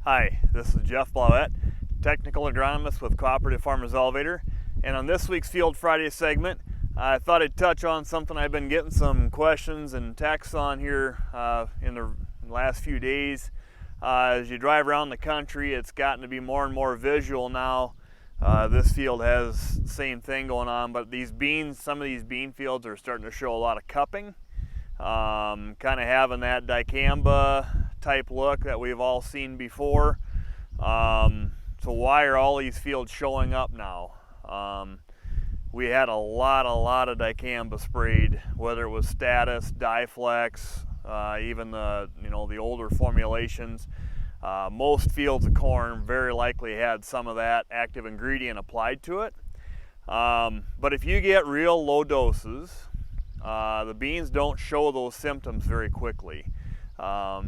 Hi, this is Jeff Blauette, technical agronomist with Cooperative Farmers Elevator, and on this week's Field Friday segment, I thought I'd touch on something I've been getting some questions and texts on here in the last few days. As you drive around the country, it's gotten to be more and more visual now. This field has the same thing going on, but these beans, some of these bean fields are starting to show a lot of cupping, kind of having that dicamba type look that we've all seen before. So why are all these fields showing up now? We had a lot of dicamba sprayed, whether it was Status, Diflex, even the older formulations. Most fields of corn very likely had some of that active ingredient applied to it. But if you get real low doses, the beans don't show those symptoms very quickly.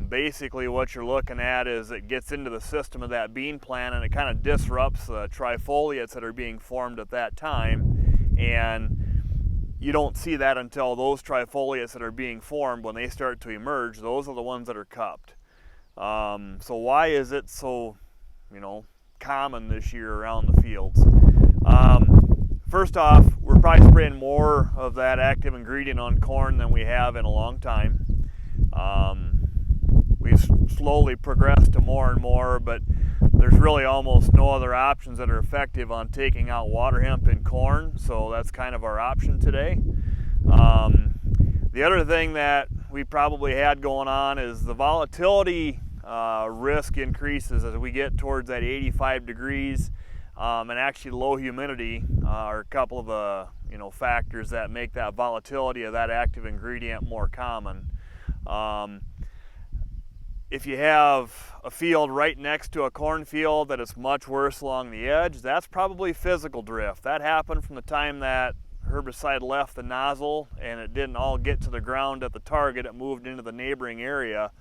Basically what you're looking at is it gets into the system of that bean plant and it kind of disrupts the trifoliates that are being formed at that time, and you don't see that until those trifoliates that are being formed, when they start to emerge, those are the ones that are cupped. So why is it so common this year around the fields? First off, we're probably spraying more of that active ingredient on corn than we have in a long time. We've slowly progressed to more and more, but there's really almost no other options that are effective on taking out water hemp in corn, so that's kind of our option today. The other thing that we probably had going on is the volatility risk increases as we get towards that 85 degrees, and actually low humidity are a couple of the factors that make that volatility of that active ingredient more common. If you have a field right next to a cornfield that is much worse along the edge, that's probably physical drift. That happened from the time that herbicide left the nozzle and it didn't all get to the ground at the target, it moved into the neighboring area.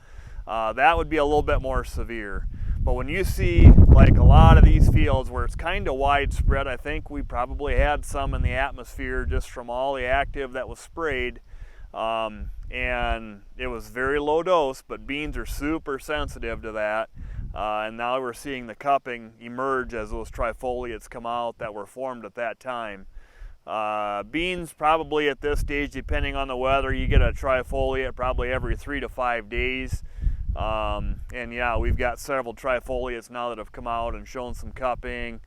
That would be a little bit more severe. But when you see like a lot of these fields where it's kind of widespread, I think we probably had some in the atmosphere just from all the active that was sprayed. And it was very low dose, but beans are super sensitive to that. And now we're seeing the cupping emerge as those trifoliates come out that were formed at that time. Beans probably at this stage, depending on the weather, you get a trifoliate probably every 3 to 5 days. And yeah, we've got several trifoliates now that have come out and shown some cupping.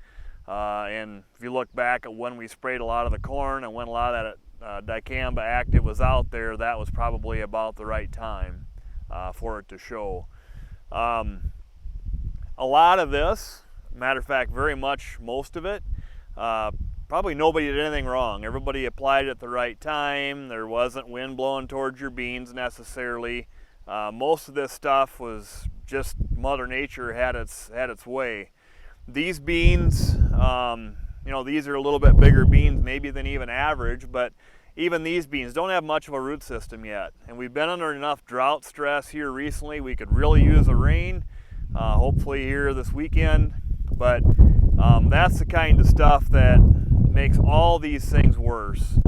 And if you look back at when we sprayed a lot of the corn and when a lot of that dicamba active was out there, that was probably about the right time for it to show. A lot of this, matter of fact, very much most of it, probably nobody did anything wrong. Everybody applied it at the right time. There wasn't wind blowing towards your beans necessarily. Most of this stuff was just Mother Nature had its way. These beans, these are a little bit bigger beans maybe than even average, but even these beans don't have much of a root system yet. And we've been under enough drought stress here recently. We could really use a rain, hopefully here this weekend. But that's the kind of stuff that makes all these things worse.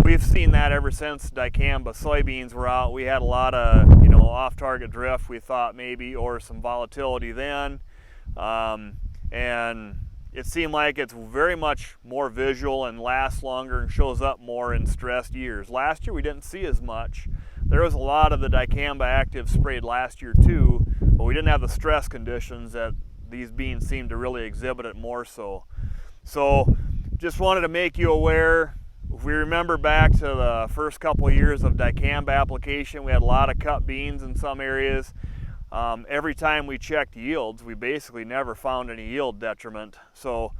We've seen that ever since dicamba soybeans were out. We had a lot of, off-target drift, we thought maybe, or some volatility then. And it seemed like it's very much more visual and lasts longer and shows up more in stressed years. Last year we didn't see as much. There was a lot of the dicamba active sprayed last year too, but we didn't have the stress conditions that these beans seem to really exhibit it more so. So just wanted to make you aware. If we remember back to the first couple of years of dicamba application, we had a lot of cut beans in some areas. Every time we checked yields, we basically never found any yield detriment. So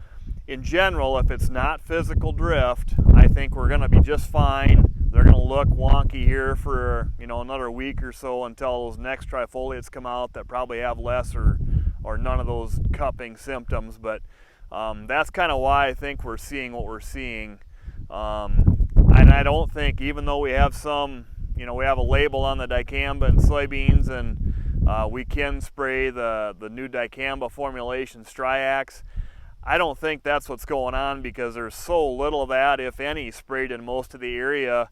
in general, if it's not physical drift, I think we're going to be just fine. They're going to look wonky here for another week or so until those next trifoliates come out that probably have less or none of those cupping symptoms. But that's kind of why I think we're seeing what we're seeing. And I don't think, even though we have some, we have a label on the dicamba and soybeans, and we can spray the new dicamba formulation Striax, I don't think that's what's going on, because there's so little of that, if any, sprayed in most of the area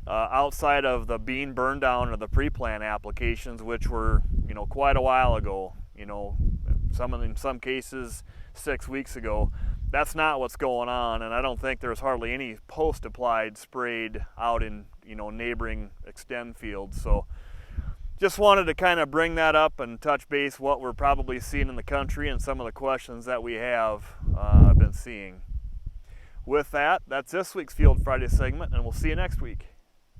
outside of the bean burn down or the pre-plant applications, which were quite a while ago, in some cases 6 weeks ago. That's not what's going on, and I don't think there's hardly any post-applied sprayed out in neighboring extend fields. So just wanted to kind of bring that up and touch base what we're probably seeing in the country and some of the questions that we have been seeing. With that, that's this week's Field Friday segment, and we'll see you next week.